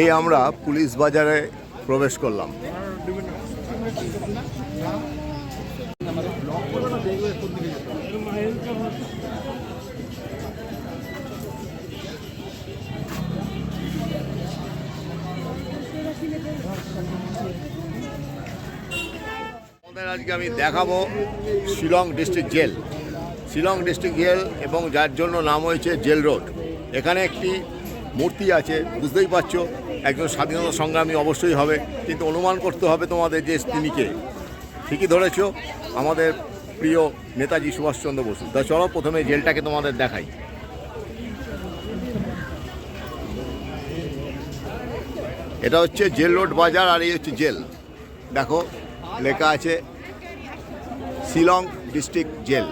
এই আমরা পুলিশ বাজারে প্রবেশ করলাম। আজকে আমি দেখাবো Shillong district jail. Shillong district jail এবং যার জন্য নাম হয়েছে জেল রোড। এখানে একটি মূর্তি আছে, বুঝতেই পারছো একজন স্বাধীনতা সংগ্রামী অবশ্যই হবে, কিন্তু অনুমান করতে হবে তোমাদের যে তিনি কে। ঠিকই ধরেছো, আমাদের প্রিয় নেতাজি সুভাষচন্দ্র বসু। তা চলো প্রথমে জেলটাকে তোমাদের দেখাই। এটা হচ্ছে জেল রোড বাজার, আর এই হচ্ছে জেল। দেখো লেখা আছে শিলং ডিস্ট্রিক্ট জেল।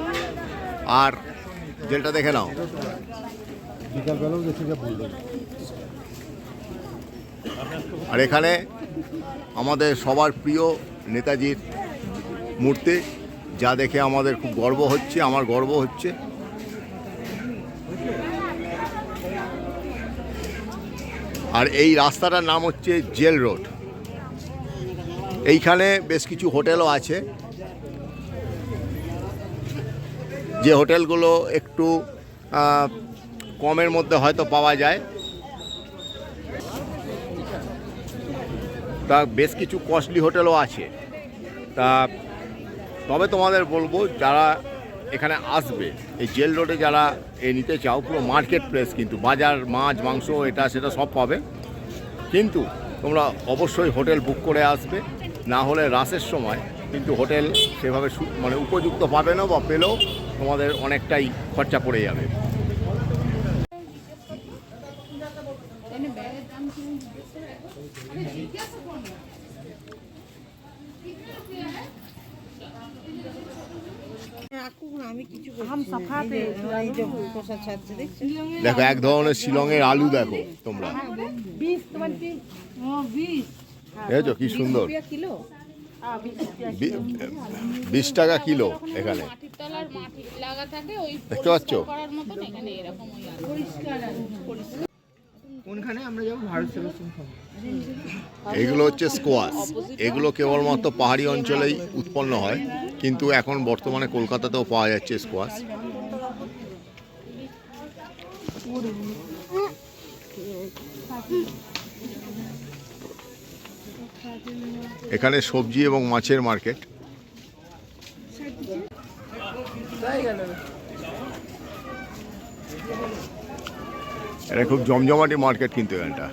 আর জেলটা দেখে নাও। আর এখানে আমাদের সবার প্রিয় নেতাজির মূর্তি, যা দেখে আমাদের খুব গর্ব হচ্ছে, আমার গর্ব হচ্ছে। আর এই রাস্তাটার নাম হচ্ছে জেল রোড। এইখানে বেশ কিছু হোটেলও আছে, যে হোটেলগুলো একটু কমের মধ্যে হয়তো পাওয়া যায়। তা বেশ কিছু কস্টলি হোটেলও আছে। তা তবে তোমাদের বলবো, যারা এখানে আসবে এই জেল রোডে, যারা নিতে চাও, পুরো মার্কেট প্লেস, কিন্তু বাজার, মাছ, মাংস, এটা সেটা সব পাবে। কিন্তু তোমরা অবশ্যই হোটেল বুক করে আসবে, না হলে রাসের সময় কিন্তু হোটেল সেভাবে মানে উপযুক্ত পাবে না, বা পেলেও তোমাদের অনেকটাই খরচা পড়ে যাবে। দেখো এক ধরনের শিলংয়ের আলু, দেখো তোমরা, দেখেছো কি সুন্দর, 20 টাকা কিলো এখানে, দেখতে পাচ্ছ। এগুলো হচ্ছে স্কোয়াশ। এগুলো কেবলমাত্র পাহাড়ি অঞ্চলেই উৎপন্ন হয়, কিন্তু এখন বর্তমানে কলকাতাতেও পাওয়া যাচ্ছে স্কোয়াশ। এখানে সবজি এবং মাছের মার্কেট। এটা খুব জমজমাটি মার্কেট কিন্তু এখানটা।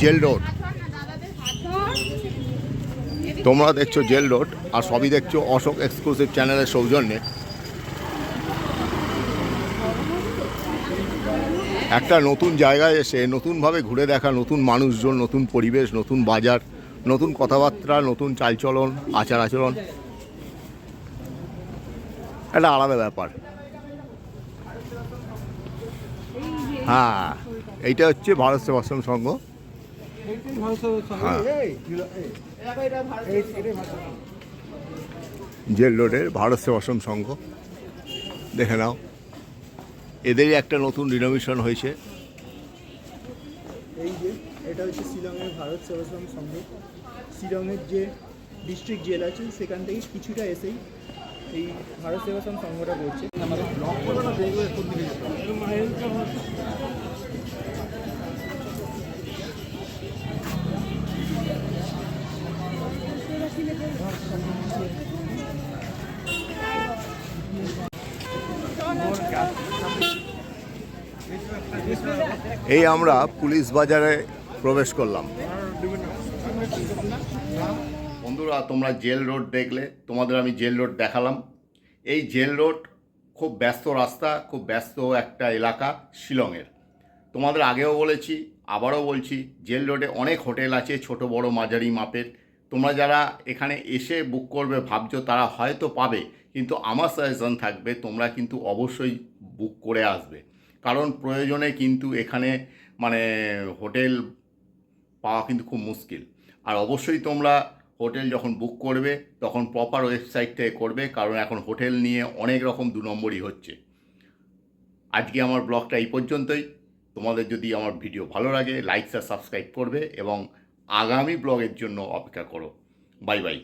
জেল রোড, তোমরা দেখছো জেল রোড, আর সবই দেখছো অশোক এক্সক্লুসিভ চ্যানেলের সৌজন্যে। একটা নতুন জায়গায় এসে নতুনভাবে ঘুরে দেখা, নতুন মানুষজন, নতুন পরিবেশ, নতুন বাজার, নতুন কথাবার্তা, নতুন চালচলন, আচার আচরণ, একটা আলাদা ব্যাপার। হ্যাঁ, এইটা হচ্ছে ভারত সেবাশ্রম সংঘ। হ্যাঁ, জেল রোডের ভারত সেবাশ্রম সংঘ, দেখে নাও। এদেরই একটা নতুন রিনোভেশন হয়েছে। এই যে এটা হচ্ছে শিলংয়ের ভারত সেবাশ্রম সংঘ। শিলংয়ের যে ডিস্ট্রিক্ট জেল আছে সেখান থেকে কিছুটা এসেই এই ভারত সেবাশ্রম সংঘটা করছে। আমাদের ব্লক করে না দেখবে কোন দিকে এই আমরা পুলিশ বাজারে প্রবেশ করলাম। বন্ধুরা, তোমরা জেল রোড দেখলে, তোমাদের আমি জেল রোড দেখালাম। এই জেল রোড খুব ব্যস্ত রাস্তা, খুব ব্যস্ত একটা এলাকা শিলংয়ের। তোমাদের আগেও বলেছি, আবারও বলছি, জেল রোডে অনেক হোটেল আছে, ছোট বড় মাঝারি মাপের, তোমরা যারা এখানে এসে বুক করবে ভাবছো তারা হয়তো পাবে, কিন্তু আমার সাজেশন থাকবে তোমরা কিন্তু অবশ্যই বুক করে আসবে। কারণ প্রয়োজনে কিন্তু এখানে মানে হোটেল পাওয়া কিন্তু খুব মুশকিল। আর অবশ্যই তোমরা হোটেল যখন বুক করবে তখন প্রপার ওয়েবসাইট থেকে করবে, কারণ এখন হোটেল নিয়ে অনেক রকম দু নম্বরই হচ্ছে। আজকে আমার ব্লগটা এই পর্যন্তই। তোমাদের যদি আমার ভিডিও ভালো লাগে লাইক আর সাবস্ক্রাইব করবে এবং আগামী ব্লগের জন্য অপেক্ষা করো। Bye bye.